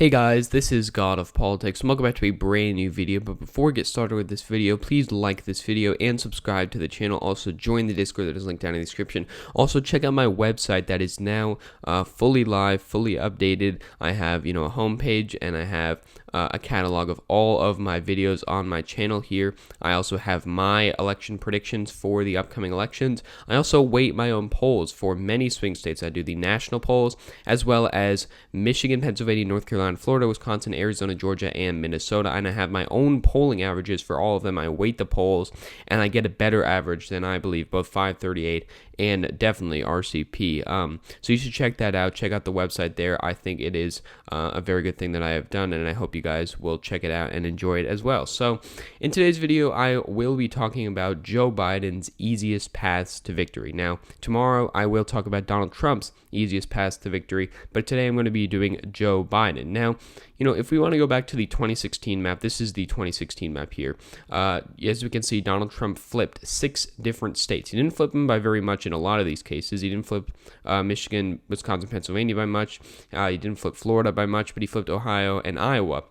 Hey guys, this is God of Politics, and welcome back to a brand new video. But before we get started with this video, please like this video and subscribe to the channel. Also, join the Discord that is linked down in the description. Also, check out my website that is now fully live, fully updated. I have, a homepage, and I have a catalog of all of my videos on my channel here. I also have my election predictions for the upcoming elections. I also weight my own polls for many swing states. I do the national polls, as well as Michigan, Pennsylvania, North Carolina, Florida, Wisconsin, Arizona, Georgia, and Minnesota. And I have my own polling averages for all of them. I weight the polls, and I get a better average than I believe both FiveThirtyEight and definitely RCP. So you should check that out. Check out the website there. I think it is a very good thing that I have done, and I hope you guys will check it out and enjoy it as well. So in today's video, I will be talking about Joe Biden's easiest paths to victory. Now, tomorrow I will talk about Donald Trump's easiest paths to victory, but today I'm going to be doing Joe Biden. Now, if we want to go back to the 2016 map, this is the 2016 map here. As we can see, Donald Trump flipped 6 different states. He didn't flip them by very much in a lot of these cases. He didn't flip Michigan, Wisconsin, Pennsylvania by much. He didn't flip Florida by much, but he flipped Ohio and Iowa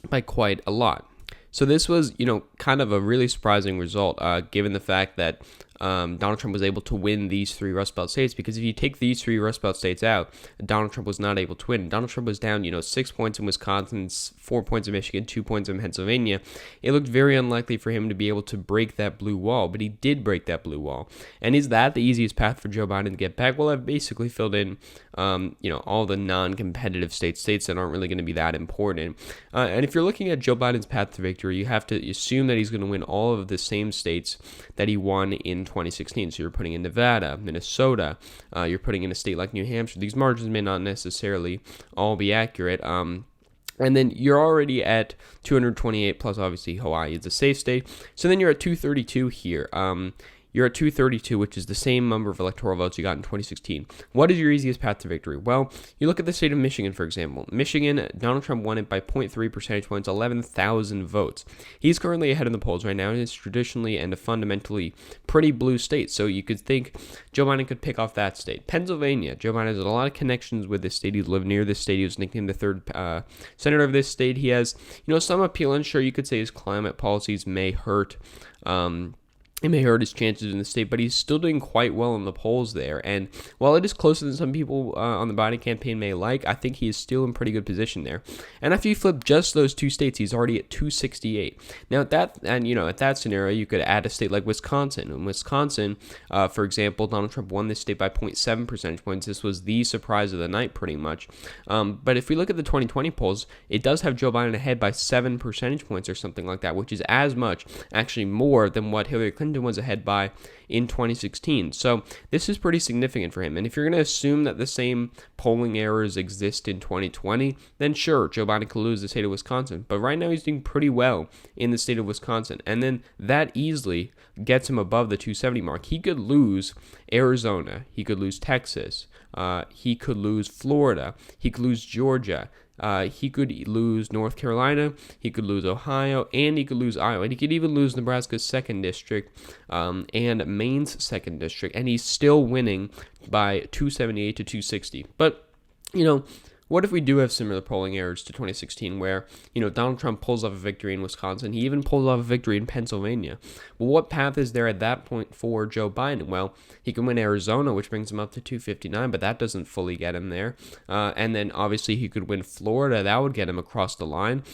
by quite a lot. So this was, kind of a really surprising result, given the fact that Donald Trump was able to win these 3 Rust Belt states, because if you take these 3 Rust Belt states out, Donald Trump was not able to win. Donald Trump was down, 6 points in Wisconsin, 4 points in Michigan, 2 points in Pennsylvania. It looked very unlikely for him to be able to break that blue wall, but he did break that blue wall. And is that the easiest path for Joe Biden to get back? Well, I've basically filled in, all the non-competitive states that aren't really going to be that important. And if you're looking at Joe Biden's path to victory, you have to assume that he's going to win all of the same states that he won in 2016. So you're putting in Nevada, Minnesota, you're putting in a state like New Hampshire. These margins may not necessarily all be accurate. And then you're already at 228, plus obviously Hawaii is a safe state. So then you're at 232 here. You're at 232, which is the same number of electoral votes you got in 2016. What is your easiest path to victory? Well, you look at the state of Michigan, for example. Michigan, Donald Trump won it by 0.3 percentage points, 11,000 votes. He's currently ahead in the polls right now, and it's traditionally and a fundamentally pretty blue state. So you could think Joe Biden could pick off that state. Pennsylvania, Joe Biden has a lot of connections with this state. He's lived near this state. He was nicknamed the third senator of this state. He has, some appeal, and sure, you could say his climate policies may hurt it may hurt his chances in the state, but he's still doing quite well in the polls there. And while it is closer than some people on the Biden campaign may like, I think he is still in pretty good position there. And after you flip just those 2 states, he's already at 268. Now, at that scenario, you could add a state like Wisconsin. In Wisconsin, for example, Donald Trump won this state by 0.7 percentage points. This was the surprise of the night, pretty much. But if we look at the 2020 polls, it does have Joe Biden ahead by 7 percentage points or something like that, which is as much, actually more, than what Hillary Clinton was ahead by in 2016. So this is pretty significant for him. And if you're going to assume that the same polling errors exist in 2020, then sure, Joe Biden could lose the state of Wisconsin. But right now he's doing pretty well in the state of Wisconsin. And then that easily gets him above the 270 mark. He could lose Arizona. He could lose Texas. He could lose Florida. He could lose Georgia. He could lose North Carolina, he could lose Ohio, and he could lose Iowa. And he could even lose Nebraska's 2nd district and Maine's 2nd district, and he's still winning by 278 to 260. But, what if we do have similar polling errors to 2016 where, Donald Trump pulls off a victory in Wisconsin, he even pulls off a victory in Pennsylvania? Well, what path is there at that point for Joe Biden? Well, he can win Arizona, which brings him up to 259, but that doesn't fully get him there. And then obviously he could win Florida. That would get him across the line.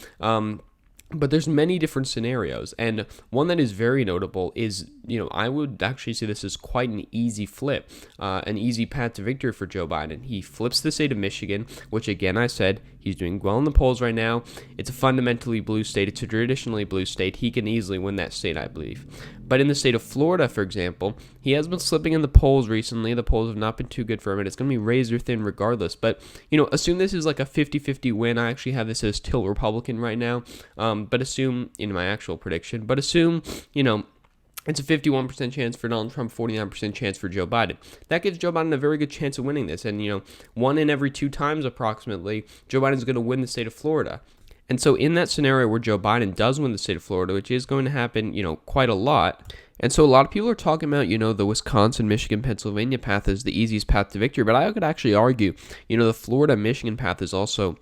But there's many different scenarios, and one that is very notable is, I would actually say this is quite an easy flip, an easy path to victory for Joe Biden. He flips the state of Michigan, which again I said, he's doing well in the polls right now. It's a fundamentally blue state. It's a traditionally blue state. He can easily win that state, I believe. But in the state of Florida, for example, he has been slipping in the polls recently. The polls have not been too good for him, and it's going to be razor thin regardless. But, assume this is like a 50-50 win. I actually have this as tilt Republican right now. But assume, in my actual prediction, it's a 51% chance for Donald Trump, 49% chance for Joe Biden. That gives Joe Biden a very good chance of winning this. And, 1 in every 2 times approximately, Joe Biden's going to win the state of Florida. And so in that scenario where Joe Biden does win the state of Florida, which is going to happen, quite a lot. And so a lot of people are talking about, the Wisconsin, Michigan, Pennsylvania path is the easiest path to victory. But I could actually argue, the Florida, Michigan path is also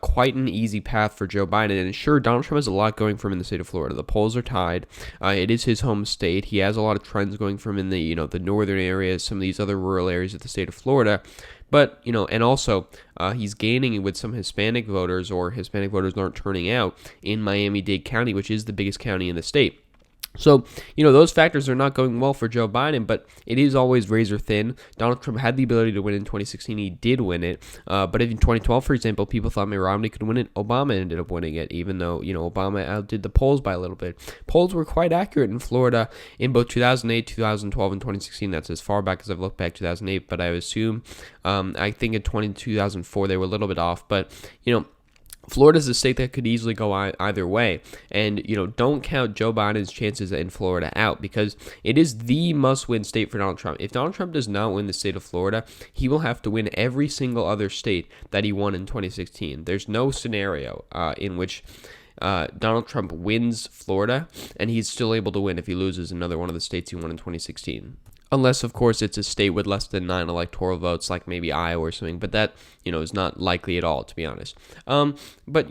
quite an easy path for Joe Biden. And sure, Donald Trump has a lot going for him in the state of Florida. The polls are tied. It is his home state. He has a lot of trends going for him in the, the northern areas, some of these other rural areas of the state of Florida. But, and also he's gaining with some Hispanic voters, or Hispanic voters aren't turning out in Miami-Dade County, which is the biggest county in the state. So, those factors are not going well for Joe Biden, but it is always razor thin. Donald Trump had the ability to win in 2016. He did win it. But in 2012, for example, people thought Mitt Romney could win it. Obama ended up winning it, even though, Obama outdid the polls by a little bit. Polls were quite accurate in Florida in both 2008, 2012, and 2016. That's as far back as I've looked back, 2008. But I assume, I think in 2004, they were a little bit off. But, Florida is a state that could easily go either way. And, don't count Joe Biden's chances in Florida out, because it is the must-win state for Donald Trump. If Donald Trump does not win the state of Florida, he will have to win every single other state that he won in 2016. There's no scenario in which Donald Trump wins Florida and he's still able to win if he loses another one of the states he won in 2016. Unless, of course, it's a state with less than 9 electoral votes, like maybe Iowa or something. But that, is not likely at all, to be honest. But,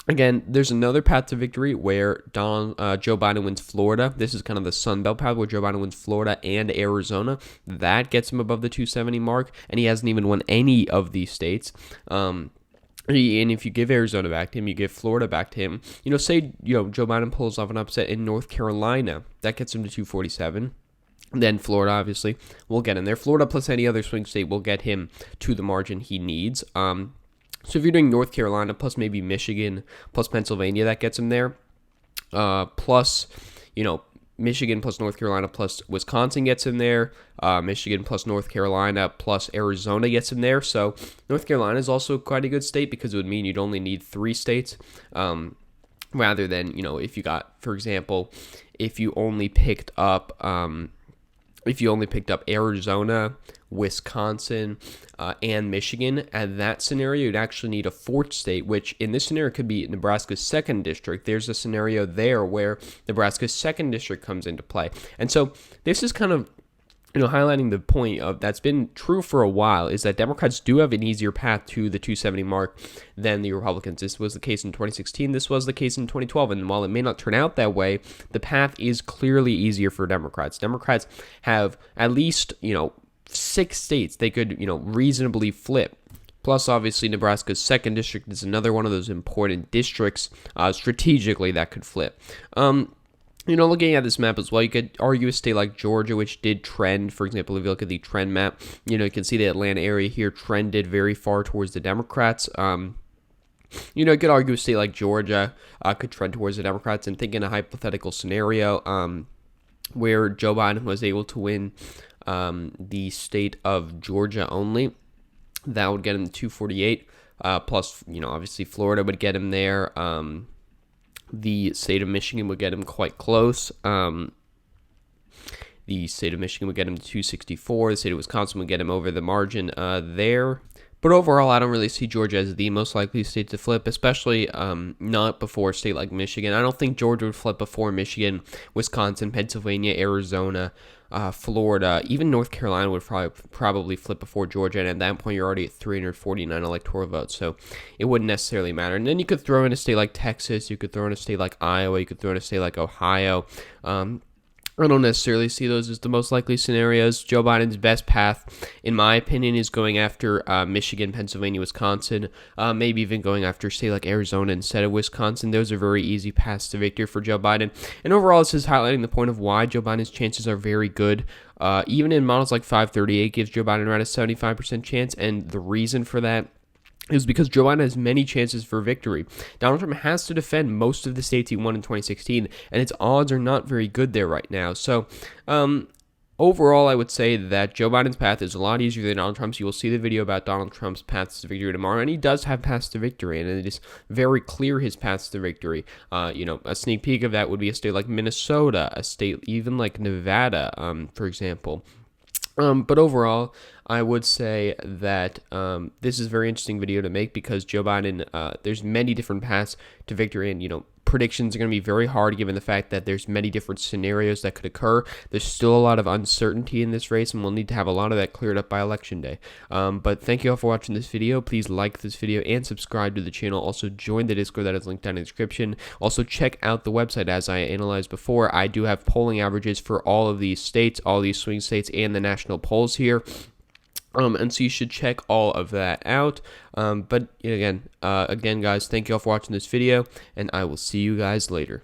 again, there's another path to victory where Joe Biden wins Florida. This is kind of the Sun Belt path where Joe Biden wins Florida and Arizona. That gets him above the 270 mark, and he hasn't even won any of these states. And if you give Arizona back to him, you give Florida back to him, say, Joe Biden pulls off an upset in North Carolina. That gets him to 247. Then Florida, obviously, will get in there. Florida plus any other swing state will get him to the margin he needs. So if you're doing North Carolina plus maybe Michigan plus Pennsylvania, that gets him there. Plus, Michigan plus North Carolina plus Wisconsin gets him there. Michigan plus North Carolina plus Arizona gets him there. So North Carolina is also quite a good state, because it would mean you'd only need 3 states. Rather than, if you got, for example, if you only picked up Arizona, Wisconsin, and Michigan, at that scenario, you'd actually need a 4th state, which in this scenario could be Nebraska's 2nd district. There's a scenario there where Nebraska's 2nd district comes into play. And so this is kind of, highlighting the point of that's been true for a while, is that Democrats do have an easier path to the 270 mark than the Republicans. This was the case in 2016. This was the case in 2012. And while it may not turn out that way, the path is clearly easier for Democrats. Democrats have at least, 6 states they could, reasonably flip. Plus, obviously, Nebraska's 2nd district is another one of those important districts strategically that could flip. Looking at this map as well, you could argue a state like Georgia, which did trend. For example, if you look at the trend map, you can see the Atlanta area here trended very far towards the Democrats. You could argue a state like Georgia could trend towards the Democrats. And think in a hypothetical scenario where Joe Biden was able to win the state of Georgia only, that would get him to 248. Plus, obviously Florida would get him there. The state of Michigan would get him quite close. The state of Michigan would get him to 264. The state of Wisconsin would get him over the margin there. But overall, I don't really see Georgia as the most likely state to flip, especially not before a state like Michigan. I don't think Georgia would flip before Michigan, Wisconsin, Pennsylvania, Arizona, Florida, even North Carolina would probably flip before Georgia, and at that point you're already at 349 electoral votes, so it wouldn't necessarily matter. And then you could throw in a state like Texas, you could throw in a state like Iowa, you could throw in a state like Ohio. I don't necessarily see those as the most likely scenarios. Joe Biden's best path, in my opinion, is going after Michigan, Pennsylvania, Wisconsin, maybe even going after a state like Arizona instead of Wisconsin. Those are very easy paths to victory for Joe Biden. And overall, this is highlighting the point of why Joe Biden's chances are very good. Even in models like FiveThirtyEight gives Joe Biden around a 75% chance, and the reason for that is because Joe Biden has many chances for victory. Donald Trump has to defend most of the states he won in 2016, and its odds are not very good there right now. So, overall, I would say that Joe Biden's path is a lot easier than Donald Trump's. You will see the video about Donald Trump's paths to victory tomorrow, and he does have paths to victory, and it is very clear his paths to victory. A sneak peek of that would be a state like Minnesota, a state even like Nevada, for example. But overall, I would say that this is a very interesting video to make because Joe Biden, there's many different paths to victory, and predictions are going to be very hard given the fact that there's many different scenarios that could occur. There's still a lot of uncertainty in this race, and we'll need to have a lot of that cleared up by election day. But thank you all for watching this video. Please like this video and subscribe to the channel. Also join the Discord that is linked down in the description. Also check out the website. As I analyzed before, I do have polling averages for all of these states, all these swing states, and the national polls here. And so you should check all of that out. But again, guys, thank you all for watching this video, and I will see you guys later.